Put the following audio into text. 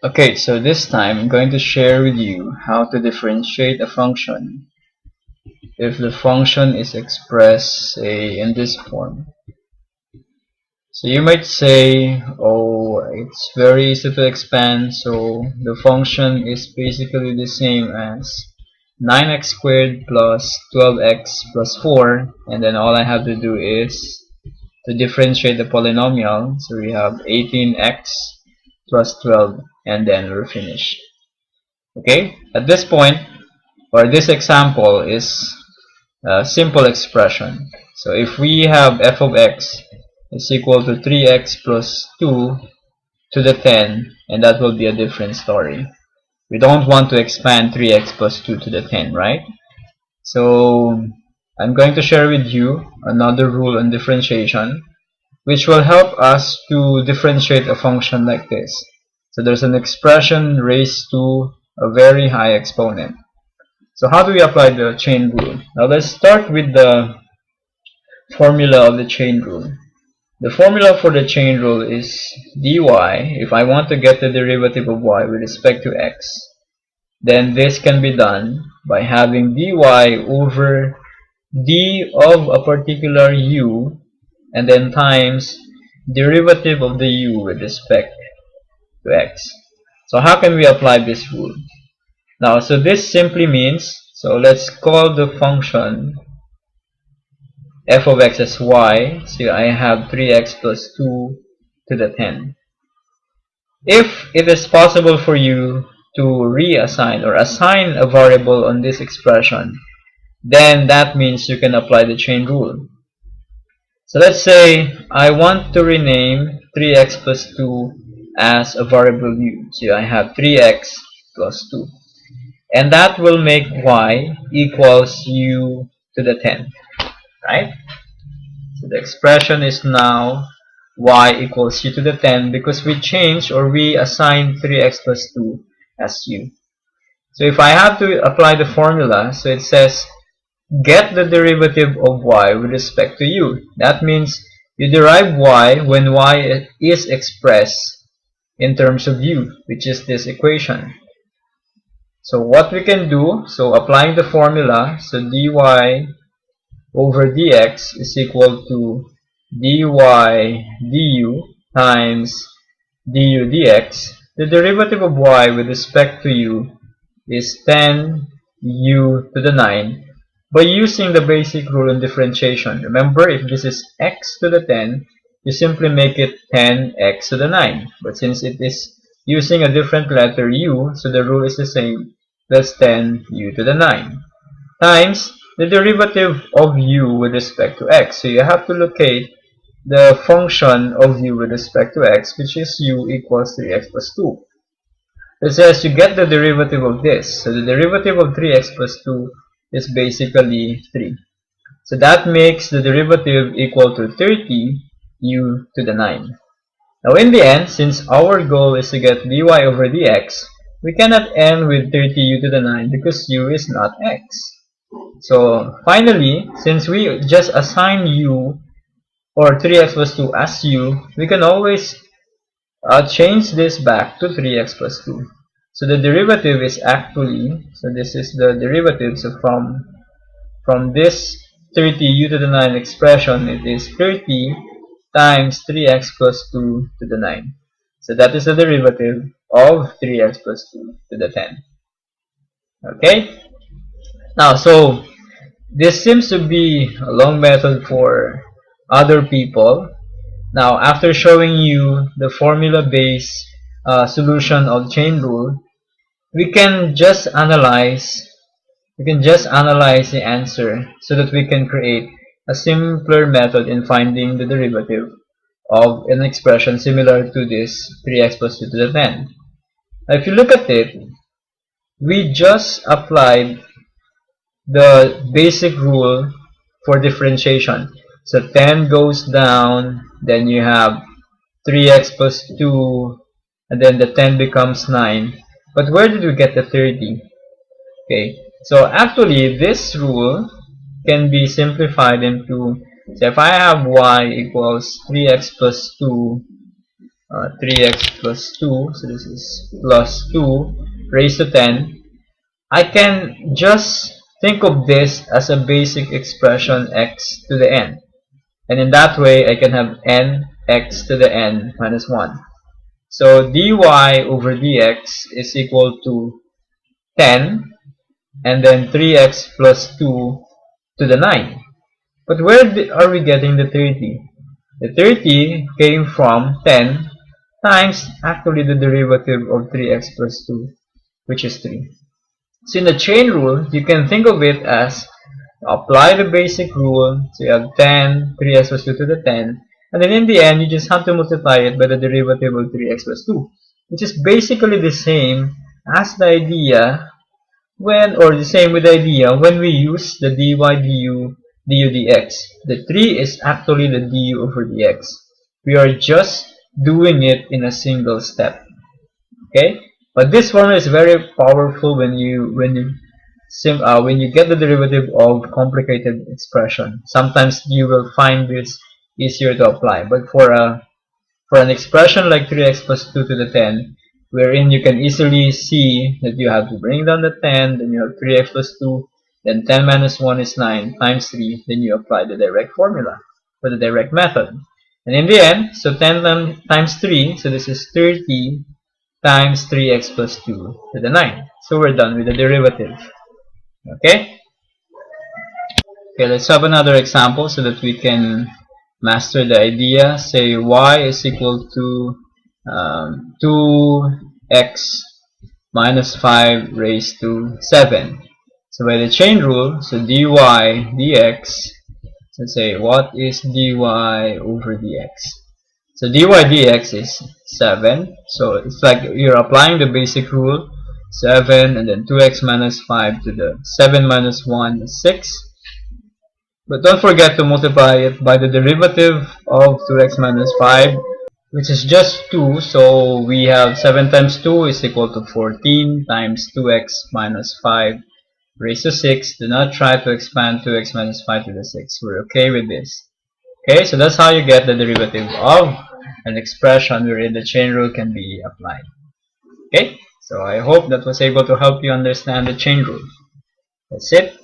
Okay, so this time I'm going to share with you how to differentiate a function if the function is expressed, say, in this form. So you might say, oh, it's very easy to expand, so the function is basically the same as 9x squared plus 12x plus 4, and then all I have to do is to differentiate the polynomial. So we have 18x plus 12, and then we're finished. Okay, at this point, or this example is a simple expression. So if we have f of x is equal to 3x plus 2 to the 10, and that will be a different story. We don't want to expand 3x plus 2 to the 10, right? So I'm going to share with you another rule on differentiation, which will help us to differentiate a function like this. So there's an expression raised to a very high exponent. So how do we apply the chain rule? Now let's start with the formula of the chain rule. The formula for the chain rule is dy. If I want to get the derivative of y with respect to x, then this can be done by having dy over d of a particular u and then times derivative of the u with respect to x. So how can we apply this rule? Now, so this simply means, so let's call the function f of x as y. So I have 3x plus 2 to the 10. If it is possible for you to reassign or assign a variable on this expression, then that means you can apply the chain rule. So let's say I want to rename 3x plus 2 as a variable u. So I have 3x plus 2. And that will make y equals u to the 10. Right? So the expression is now y equals u to the 10 because we changed or we assigned 3x plus 2 as u. So if I have to apply the formula, so it says get the derivative of y with respect to u. That means you derive y when y is expressed in terms of u, which is this equation. So what we can do, so applying the formula, so dy over dx is equal to dy du times du dx. The derivative of y with respect to u is 10u to the 9 by using the basic rule in differentiation. Remember, if this is x to the 10, you simply make it 10x to the 9. But since it is using a different letter u, so the rule is the same, that's 10u to the 9 times the derivative of u with respect to x. So you have to locate the function of u with respect to x, which is u equals 3x plus 2. It says you get the derivative of this. So the derivative of 3x plus 2 is basically 3. So that makes the derivative equal to 30u to the 9. Now in the end, since our goal is to get dy over dx, we cannot end with 30u to the 9 because u is not x. So finally, since we just assign u or 3x plus 2 as u, we can always change this back to 3x plus 2. So the derivative is actually, so this is the derivative, so from this 30u to the 9 expression, it is 30 times 3x plus 2 to the 9. So that is the derivative of 3x plus 2 to the 10. Okay? Now, so this seems to be a long method for other people. Now, after showing you the formula-based solution of chain rule, we can just analyze the answer so that we can create a simpler method in finding the derivative of an expression similar to this 3x plus 2 to the 10. Now, if you look at it, we just applied the basic rule for differentiation. So 10 goes down, then you have 3x plus 2, and then the 10 becomes 9. But where did we get the 30? Okay, so actually this rule can be simplified into, so if I have y equals 3x plus 2 3x plus 2, so this is plus 2 raised to 10, I can just think of this as a basic expression x to the n. And in that way, I can have n x to the n minus 1. So dy over dx is equal to 10, and then 3x plus 2 to the 9. But where are we getting the 30? The 30 came from 10 times actually the derivative of 3x plus 2, which is 3. So in the chain rule, you can think of it as apply the basic rule. So you have 10, 3x plus 2 to the 10. And then in the end, you just have to multiply it by the derivative of 3x plus 2, which is basically the same as the idea or the same with the idea when we use the dy du dx. The 3 is actually the du over dx. We are just doing it in a single step. Okay? But this formula is very powerful when you get the derivative of complicated expression. Sometimes you will find this easier to apply. But for an expression like 3x plus 2 to the 10, wherein you can easily see that you have to bring down the 10, then you have 3x plus 2, then 10 minus 1 is 9 times 3, then you apply the direct formula for the direct method. And in the end, so 10 times 3, so this is 30 times 3x plus 2 to the 9. So we're done with the derivative. Okay? Okay, let's have another example so that we can master the idea. Say y is equal to 2x minus 5 raised to 7. So by the chain rule, so dy dx, so say what is dy over dx? So dy dx is 7. So it's like you're applying the basic rule. 7 and then 2x minus 5 to the 7 minus 1 is 6. But don't forget to multiply it by the derivative of 2x minus 5, which is just 2. So we have 7 times 2 is equal to 14 times 2x minus 5 raised to 6. Do not try to expand 2x minus 5 to the 6. We're okay with this. Okay, so that's how you get the derivative of an expression wherein the chain rule can be applied. Okay, so I hope that was able to help you understand the chain rule. That's it.